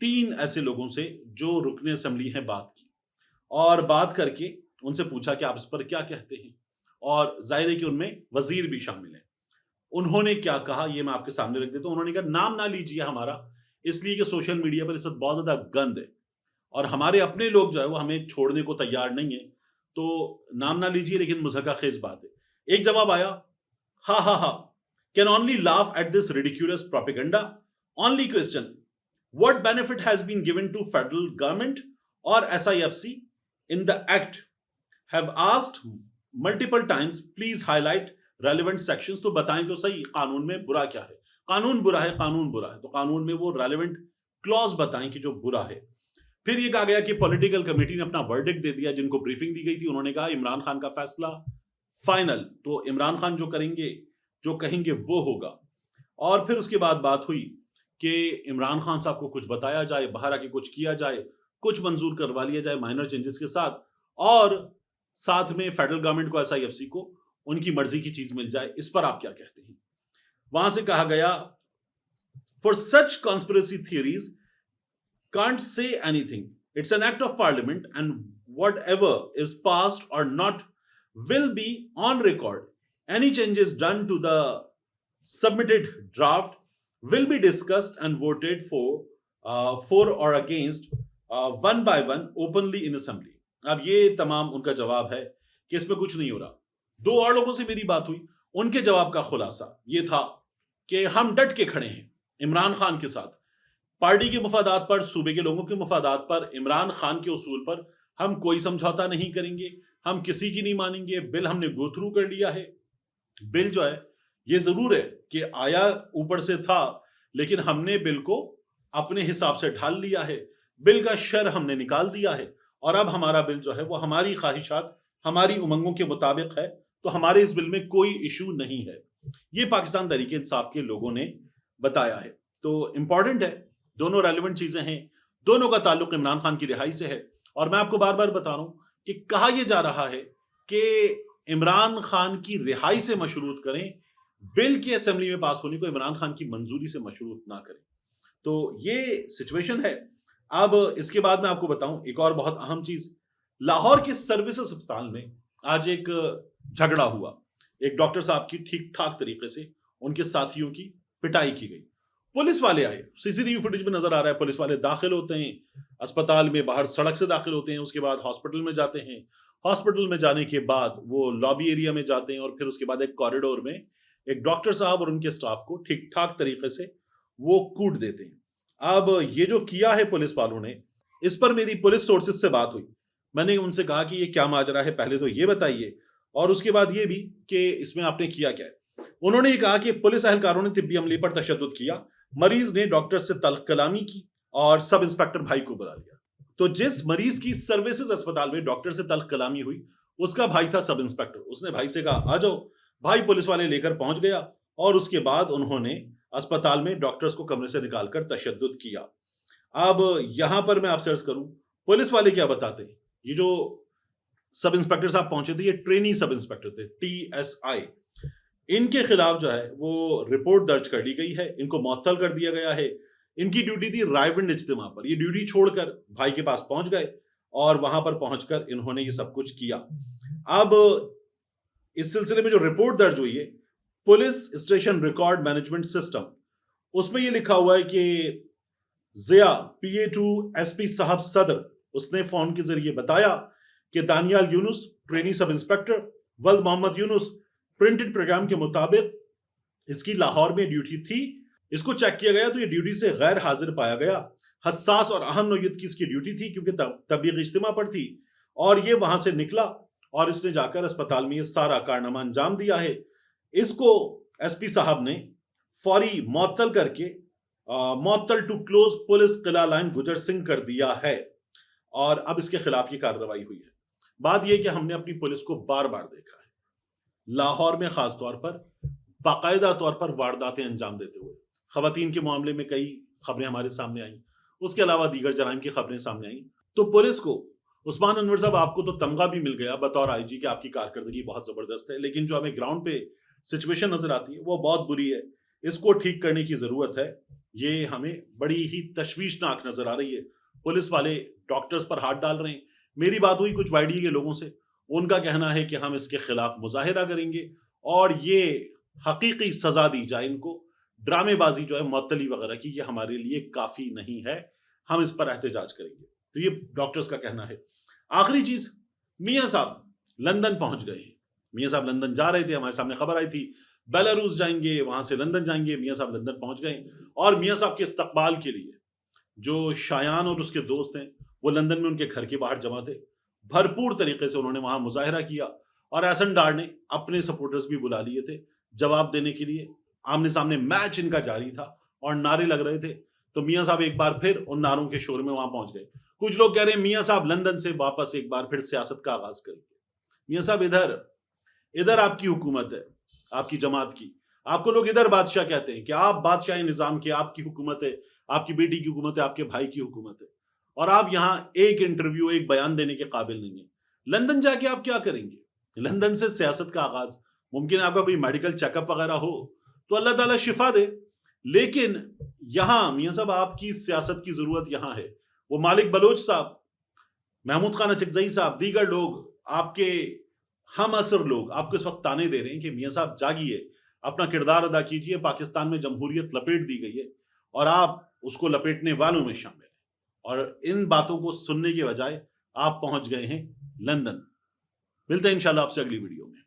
3 ایسے لوگوں سے جو رکن اسمبلی ہیں بات کی اور بات کر کے ان سے پوچھا کہ آپ اس پر کیا کہتے ہیں، اور ظاہر ہے کہ ان میں وزیر بھی شامل ہیں۔ انہوں نے کیا کہا یہ میں آپ کے سامنے رکھ دیتا ہوں۔ انہوں نے کہا نام نہ لیجیے ہمارا، اس لیے کہ سوشل میڈیا پر اس وقت بہت زیادہ گند ہے اور ہمارے اپنے لوگ جو ہے وہ ہمیں چھوڑنے کو تیار نہیں ہیں، تو نام نہ لیجیے، لیکن مضحکہ خیز بات ہے۔ ایک جواب آیا، ہاں ہاں ہاں can only laugh at this ridiculous propaganda. Only question, what benefit has been given to federal government or SIFC in the act? Have asked multiple times, please highlight relevant sections. تو بتائیں تو صحیح قانون میں برا کیا ہے؟ قانون برا ہے، قانون برا ہے، تو قانون میں وہ ریلیونٹ کلوز بتائیں کہ جو برا ہے۔ پھر یہ کہا گیا کہ پولیٹیکل کمیٹی نے اپنا ورڈکٹ دے دیا، جن کو بریفنگ دی گئی تھی انہوں نے کہا عمران خان کا فیصلہ فائنل، تو عمران خان جو کریں گے جو کہیں گے وہ ہوگا۔ اور پھر اس کے بعد بات ہوئی کہ عمران خان صاحب کو کچھ بتایا جائے، باہر آ کے کچھ کیا جائے، کچھ منظور کروا لیا جائے مائنر چینجز کے ساتھ، اور ساتھ میں فیڈرل گورنمنٹ کو SIFC کو ان کی مرضی کی چیز مل جائے۔ اس پر آپ کیا کہتے ہیں؟ وہاں سے کہا گیا for such conspiracy theories can't say anything. It's an act of parliament and whatever is passed or not will be on record. Any changes done to the submitted draft will be discussed and voted for or against one by one openly in assembly. اب یہ تمام ان کا جواب ہے کہ اس میں کچھ نہیں ہو رہا۔ 2 اور لوگوں سے میری بات ہوئی، ان کے جواب کا خلاصہ یہ تھا کہ ہم ڈٹ کے کھڑے ہیں عمران خان کے ساتھ، پارٹی کے مفادات پر، صوبے کے لوگوں کے مفادات پر، عمران خان کے اصول پر ہم کوئی سمجھوتا نہیں کریں گے، ہم کسی کی نہیں مانیں گے۔ بل ہم نے گو تھرو کر لیا ہے، بل جو ہے یہ ضرور ہے کہ آیا اوپر سے تھا، لیکن ہم نے بل کو اپنے حساب سے ڈھال لیا ہے، بل کا شر ہم نے نکال دیا ہے، اور اب ہمارا بل جو ہے وہ ہماری خواہشات، ہماری امنگوں کے مطابق ہے، تو ہمارے اس بل میں کوئی ایشو نہیں ہے۔ یہ پاکستان تحریک انصاف کے لوگوں نے بتایا ہے۔ تو امپورٹنٹ ہے، دونوں ریلیونٹ چیزیں ہیں، دونوں کا تعلق عمران خان کی رہائی سے ہے، اور میں آپ کو بار بار بتا رہا ہوں کہ کہا یہ جا رہا ہے کہ عمران خان کی رہائی سے مشروط کریں، بل کی اسمبلی میں پاس ہونے کو عمران خان کی منظوری سے مشروط نہ کریں۔ تو یہ سچویشن ہے۔ اب اس کے بعد میں آپ کو بتاؤں ایک اور بہت اہم چیز، لاہور کے سروسز اسپتال میں آج ایک جھگڑا ہوا، ایک ڈاکٹر صاحب کی ٹھیک ٹھاک طریقے سے ان کے ساتھیوں کی پٹائی کی گئی، پولیس والے آئے، CCTV فوٹیج میں نظر آ رہا ہے، پولیس والے داخل ہوتے ہیں اسپتال میں، باہر سڑک سے داخل ہوتے ہیں، اس کے بعد ہاسپٹل میں جاتے ہیں، ہاسپٹل میں جانے کے بعد وہ لابی ایریا میں جاتے ہیں، اور پھر اس کے بعد ایک کوریڈور میں ایک ڈاکٹر صاحب اور ان کے سٹاف کو ٹھیک ٹھاک طریقے سے وہ کوٹ دیتے ہیں۔ اب یہ جو کیا ہے پولیس والوں نے، اس پر میری پولیس سورسز سے بات ہوئی، میں نے ان سے کہا کہ یہ کیا ماجرا ہے، پہلے تو یہ بتائیے، اور اس کے بعد یہ بھی کہ اس میں آپ نے کیا کیا ہے۔ انہوں نے یہ کہا کہ پولیس اہلکاروں نے طبی عملے پر تشدد کیا، مریض نے ڈاکٹر سے تلخ کلامی کی اور سب انسپیکٹر بھائی کو بلا لیا۔ تو جس مریض کی سروسز اسپتال میں ڈاکٹر سے تلخ کلامی ہوئی اس کا بھائی تھا سب انسپیکٹر، اس نے بھائی سے کہا آ جاؤ، بھائی پولیس والے لے کر پہنچ گیا، اور اس کے بعد انہوں نے اسپتال میں ڈاکٹرز کو کمرے سے نکال کر تشدد کیا۔ اب یہاں پر میں آپ سے عرض کروں پولیس والے کیا بتاتے ہیں، یہ جو سب انسپیکٹر صاحب پہنچے تھے، یہ ٹرینی سب انسپیکٹر تھے، TSI، ان کے خلاف جو ہے وہ رپورٹ درج کر لی گئی ہے، ان کو معطل کر دیا گیا ہے۔ ان کی ڈیوٹی تھی رائے ونڈ اجتماع پر، یہ ڈیوٹی چھوڑ کر بھائی کے پاس پہنچ گئے، اور وہاں پر پہنچ کر انہوں نے یہ سب کچھ کیا۔ اب اس سلسلے میں جو رپورٹ درج ہوئی ہے police station record management system, اس میں یہ لکھا ہوا ہے کہ ضیاء PA2 SP صاحب صدر، اس نے فون کے ذریعے بتایا کہ دانیال یونس ٹرینی سب انسپیکٹر، ولد محمد یونس پرنٹڈ پروگرام کے مطابق اس کی لاہور میں ڈیوٹی تھی، اس کو چیک کیا گیا تو یہ ڈیوٹی سے غیر حاضر پایا گیا، حساس اور اہم نوعیت کی اس کی ڈیوٹی تھی کیونکہ تبلیغ اجتماع پر تھی، اور یہ وہاں سے نکلا اور اس نے جا کر اسپتال میں یہ سارا کارنامہ انجام دیا ہے۔ اس کو SP صاحب نے فوری معطل کر کے معطل to close police Qila line Gujjar Singh کر دیا ہے، اور اب اس کے خلاف یہ کارروائی ہوئی ہے۔ بات یہ کہ ہم نے اپنی پولیس کو بار بار دیکھا ہے لاہور میں خاص طور پر باقاعدہ طور پر وارداتیں انجام دیتے ہوئے، خواتین کے معاملے میں کئی خبریں ہمارے سامنے آئیں، اس کے علاوہ دیگر جرائم کی خبریں سامنے آئیں، تو پولیس کو عثمان انور صاحب آپ کو تو تمغہ بھی مل گیا بطور IG کہ آپ کی کارکردگی بہت زبردست ہے، لیکن جو ہمیں گراؤنڈ پہ سچویشن نظر آتی ہے وہ بہت بری ہے، اس کو ٹھیک کرنے کی ضرورت ہے۔ یہ ہمیں بڑی ہی تشویشناک نظر آ رہی ہے. پولیس والے ڈاکٹرز پر ہاتھ ڈال رہے ہیں. میری بات ہوئی کچھ YDA کے لوگوں سے, ان کا کہنا ہے کہ ہم اس کے خلاف مظاہرہ کریں گے اور یہ حقیقی سزا دی جائے ان کو. ڈرامے بازی جو ہے معطلی وغیرہ کی یہ ہمارے لیے کافی نہیں ہے, ہم اس پر احتجاج کریں گے. تو یہ ڈاکٹرز کا کہنا ہے. آخری چیز, میاں صاحب لندن پہنچ گئے ہیں. میاں صاحب لندن جا رہے تھے, ہمارے سامنے خبر آئی تھی بیلاروس جائیں گے, وہاں سے لندن جائیں گے. میاں صاحب لندن پہنچ گئے اور میاں صاحب کے استقبال کے لیے جو شایان اور اس کے دوست ہیں وہ لندن میں ان کے گھر کے باہر جمع تھے. بھرپور طریقے سے انہوں نے وہاں مظاہرہ کیا اور ایسن ڈار نے اپنے سپورٹرز بھی بلا لیے تھے جواب دینے کے لیے. آمنے سامنے میچ ان کا جاری تھا اور نعرے لگ رہے تھے. تو میاں صاحب ایک بار پھر ان نعروں کے شور میں وہاں پہنچ گئے. کچھ لوگ کہہ رہے ہیں میاں صاحب لندن سے واپس ایک بار پھر سیاست کا آغاز کریں گے. میاں صاحب ادھر آپ کی حکومت ہے, آپ کی جماعت کی. آپ کو لوگ ادھر بادشاہ کہتے ہیں کہ آپ بادشاہ نظام کے, آپ کی حکومت ہے, آپ کی بیٹی کی حکومت ہے, آپ کے بھائی کی حکومت ہے, اور آپ یہاں ایک انٹرویو ایک بیان دینے کے قابل نہیں ہیں. لندن جا کے آپ کیا کریں گے؟ لندن سے سیاست کا آغاز, ممکن ہے آپ کا کوئی میڈیکل چیک اپ وغیرہ ہو تو اللہ تعالیٰ شفا دے, لیکن یہاں میاں صاحب آپ کی سیاست کی ضرورت یہاں ہے. وہ مالک بلوچ صاحب, محمود خان اچکزئی صاحب, دیگر لوگ, آپ کے ہم عصر لوگ آپ کو اس وقت تانے دے رہے ہیں کہ میاں صاحب جاگیے, اپنا کردار ادا کیجئے. پاکستان میں جمہوریت لپیٹ دی گئی ہے اور آپ اس کو لپیٹنے والوں میں شامل ہیں, اور ان باتوں کو سننے کے بجائے آپ پہنچ گئے ہیں لندن. ملتے ہیں انشاءاللہ آپ سے اگلی ویڈیو میں.